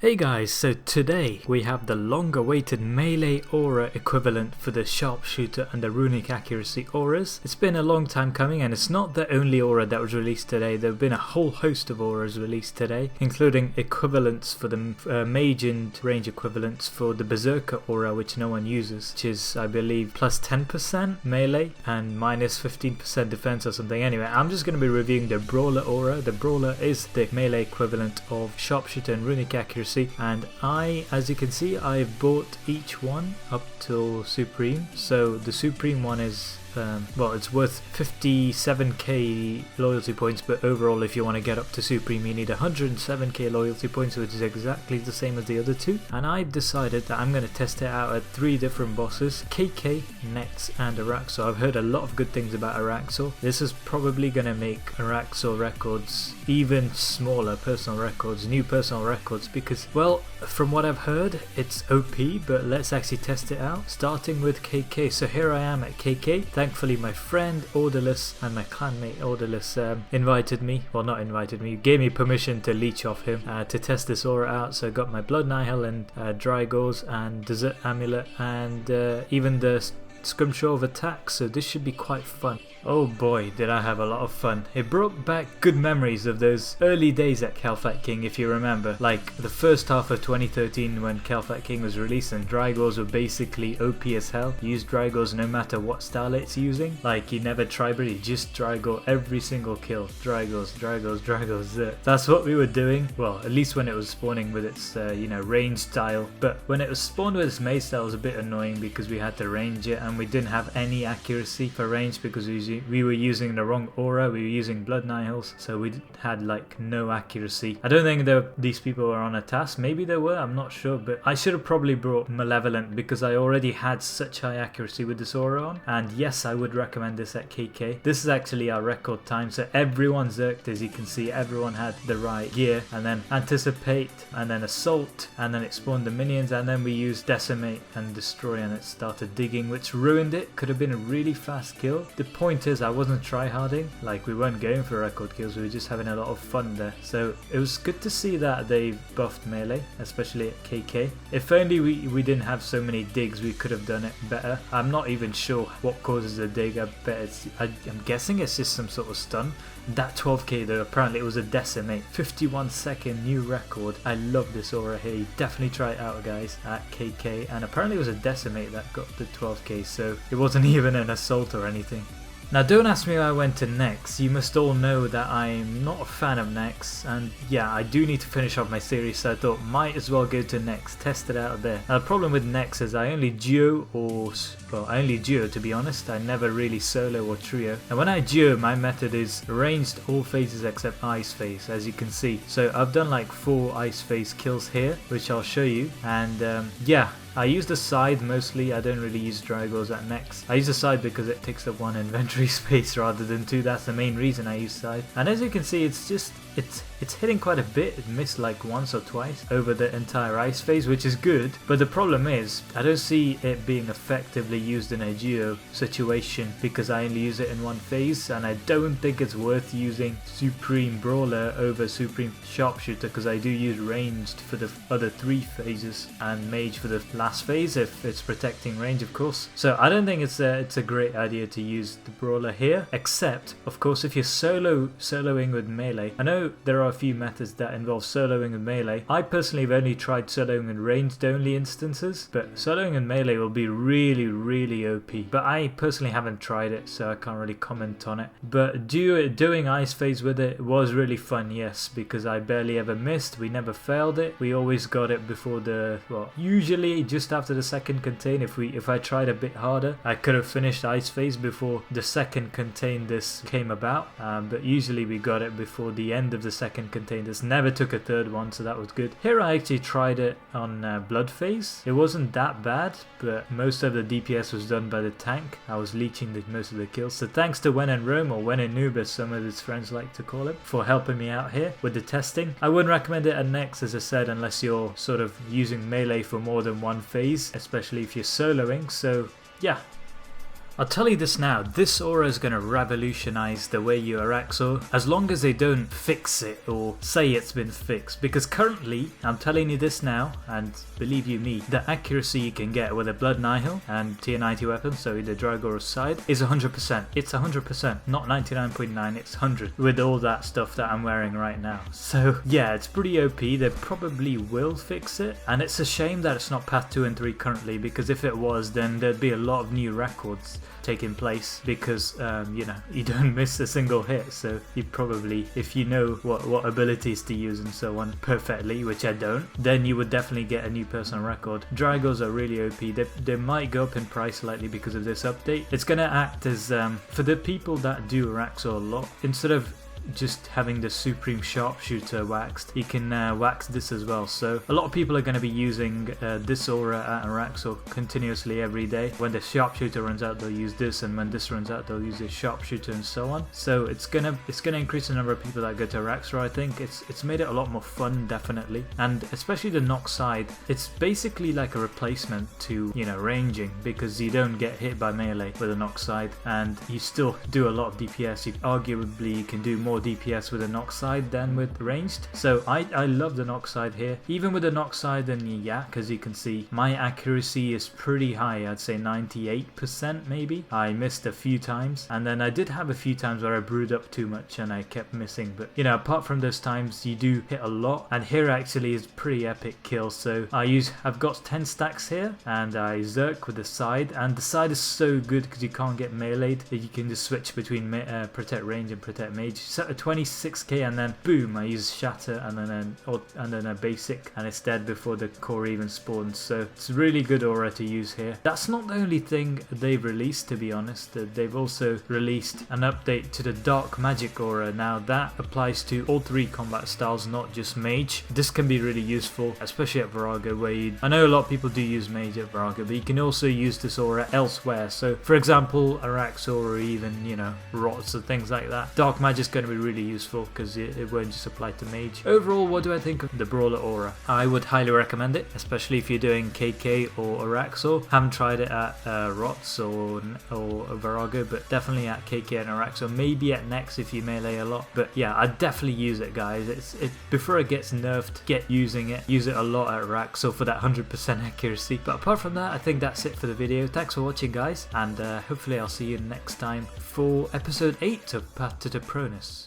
Hey guys, so today we have the long awaited melee aura equivalent for the sharpshooter and the runic accuracy auras. It's been a long time coming and it's not the only aura that was released today. There have been a whole host of auras released today, including equivalents for the mage and range equivalents for the berserker aura, which no one uses, which is I believe plus 10% melee and minus 15% defense or something. Anyway, I'm just going to be reviewing the Brawler aura. The Brawler is the melee equivalent of sharpshooter and runic accuracy. And as you can see, I've bought each one up till Supreme. So the Supreme one is well, it's worth 57k loyalty points, but overall if you want to get up to Supreme you need 107k loyalty points, which is exactly the same as the other two. And I've decided that I'm going to test it out at 3 different bosses: KK, Nex and Araxor. I've heard a lot of good things about Araxor. This is probably going to make Araxor records even smaller, new personal records, because, well, from what I've heard it's OP, but let's actually test it out, starting with KK. So here I am at KK. Thankfully my friend Orderless and my clanmate Orderless gave me permission to leech off him to test this aura out. So I got my Blood Nihil and Drygores and Desert Amulet and even the Scrimshaw of Attack, so this should be quite fun. Oh boy, did I have a lot of fun. It brought back good memories of those early days at Calfat King, if you remember. Like the first half of 2013 when Calfat King was released and Drygores were basically OP as hell. You use Drygores no matter what style it's using. Like you never tribal, you just Drygore every single kill. Drygores. That's what we were doing. Well, at least when it was spawning with its range style. But when it was spawned with its mace style, it was a bit annoying because we had to range it and we didn't have any accuracy for range because we were using the wrong aura. We were using Blood Nihils, so we had like no accuracy. I don't think these people were on a task. Maybe they were, I'm not sure, but I should have probably brought Malevolent because I already had such high accuracy with this aura on. And yes, I would recommend this at KK. This is actually our record time, so everyone zerked. As you can see, everyone had the right gear, and then Anticipate, and then Assault, and then it spawned the minions, and then we used Decimate and Destroy, and it started digging, which ruined it. Could have been a really fast kill. The point is I wasn't tryharding, like we weren't going for record kills, we were just having a lot of fun there. So it was good to see that they buffed melee, especially at KK. If only we didn't have so many digs, we could have done it better. I'm not even sure what causes a dig. I bet I'm guessing it's just some sort of stun. That 12k though, apparently it was a Decimate, 51 second new record. I love this aura here. You definitely try it out guys at KK, and apparently it was a Decimate that got the 12k, so it wasn't even an Assault or anything. Now don't ask me why I went to Nex. You must all know that I'm not a fan of Nex, and yeah, I do need to finish off my series, so I thought might as well go to Nex, test it out there. Now the problem with Nex is I only duo to be honest. I never really solo or trio, and when I duo my method is ranged all phases except ice phase, as you can see. So I've done like 4 ice phase kills here, which I'll show you, and yeah, I use the side mostly. I don't really use Drygores at Nex. I use the side because it takes up 1 inventory space rather than 2. That's the main reason I use side. And as you can see, it's hitting quite a bit. It missed like once or twice over the entire ice phase, which is good. But the problem is I don't see it being effectively used in a duo situation because I only use it in 1 phase, and I don't think it's worth using Supreme Brawler over Supreme Sharpshooter because I do use ranged for the other 3 phases and mage for the last phase if it's protecting range, of course. So I don't think it's a great idea to use the Brawler here, except of course if you're soloing with melee. I know there are a few methods that involve soloing with melee. I personally have only tried soloing in ranged only instances, but soloing in melee will be really OP. But I personally haven't tried it, so I can't really comment on it. But doing ice phase with it was really fun, yes, because I barely ever missed. We never failed it. We always got it before usually just after the second contain. If I tried a bit harder, I could have finished ice phase before the second contain this came about, but usually we got it before the end of the second contain. This never took a third one, so that was good. Here I actually tried it on blood phase. It wasn't that bad, but most of the DPS was done by the tank. I was leeching most of the kills, so thanks to When in Rome, or When in Noob as some of his friends like to call him, for helping me out here with the testing. I wouldn't recommend it at Nex, as I said, unless you're sort of using melee for more than 1 phase, especially if you're soloing. So yeah, I'll tell you this now, this aura is going to revolutionize the way you Araxo, as long as they don't fix it or say it's been fixed, because currently, I'm telling you this now, and believe you me, the accuracy you can get with a Blood Nihil and tier 90 weapon, so the Dragor side, is 100%. It's 100%, not 99.9, it's 100, with all that stuff that I'm wearing right now. So yeah, it's pretty OP, they probably will fix it, and it's a shame that it's not Path 2 and 3 currently, because if it was, then there'd be a lot of new records taking place, because you know, you don't miss a single hit, so you probably, if you know what abilities to use and so on perfectly, which I don't, then you would definitely get a new personal record. Dragos are really OP. They might go up in price slightly because of this update. It's going to act as, for the people that do Araxo a lot, instead of just having the Supreme Sharpshooter waxed, you can wax this as well. So a lot of people are going to be using this aura at Araxo continuously every day. When the Sharpshooter runs out, they'll use this, and when this runs out, they'll use the Sharpshooter, and so on. So it's gonna increase the number of people that go to Araxo. I think it's made it a lot more fun, definitely, and especially the knock side. It's basically like a replacement to, you know, ranging, because you don't get hit by melee with a knock side, and you still do a lot of DPS. Arguably, you can do more DPS with a knock side than with ranged. So I love the knock side here. Even with the knock side and yak, as you can see, my accuracy is pretty high. I'd say 98% maybe. I missed a few times, and then I did have a few times where I brewed up too much and I kept missing, but you know, apart from those times, you do hit a lot, and here actually is pretty epic kill. So I've got 10 stacks here, and I Zerk with the side, and the side is so good because you can't get meleeed, that you can just switch between protect range and protect mage. Set a 26k, and then boom, I use shatter, and then a basic, and it's dead before the core even spawns. So it's a really good aura to use here. That's not the only thing they've released, to be honest. They've also released an update to the dark magic aura. Now that applies to all 3 combat styles, not just mage. This can be really useful, especially at Virago, where I know a lot of people do use mage at Virago, but you can also use this aura elsewhere. So for example, Araxo, or even, you know, rots or things like that. Dark magic's going to be really useful because it won't just apply to mage. Overall, what do I think of the Brawler aura? I would highly recommend it, especially if you're doing KK or Araxo. Haven't tried it at Rots or Virago, but definitely at KK and Araxo. Maybe at Nex if you melee a lot. But yeah, I'd definitely use it, guys. Before it gets nerfed, get using it. Use it a lot at Araxo for that 100% accuracy. But apart from that, I think that's it for the video. Thanks for watching, guys, and hopefully I'll see you next time for episode 8 of Path to the Pronus.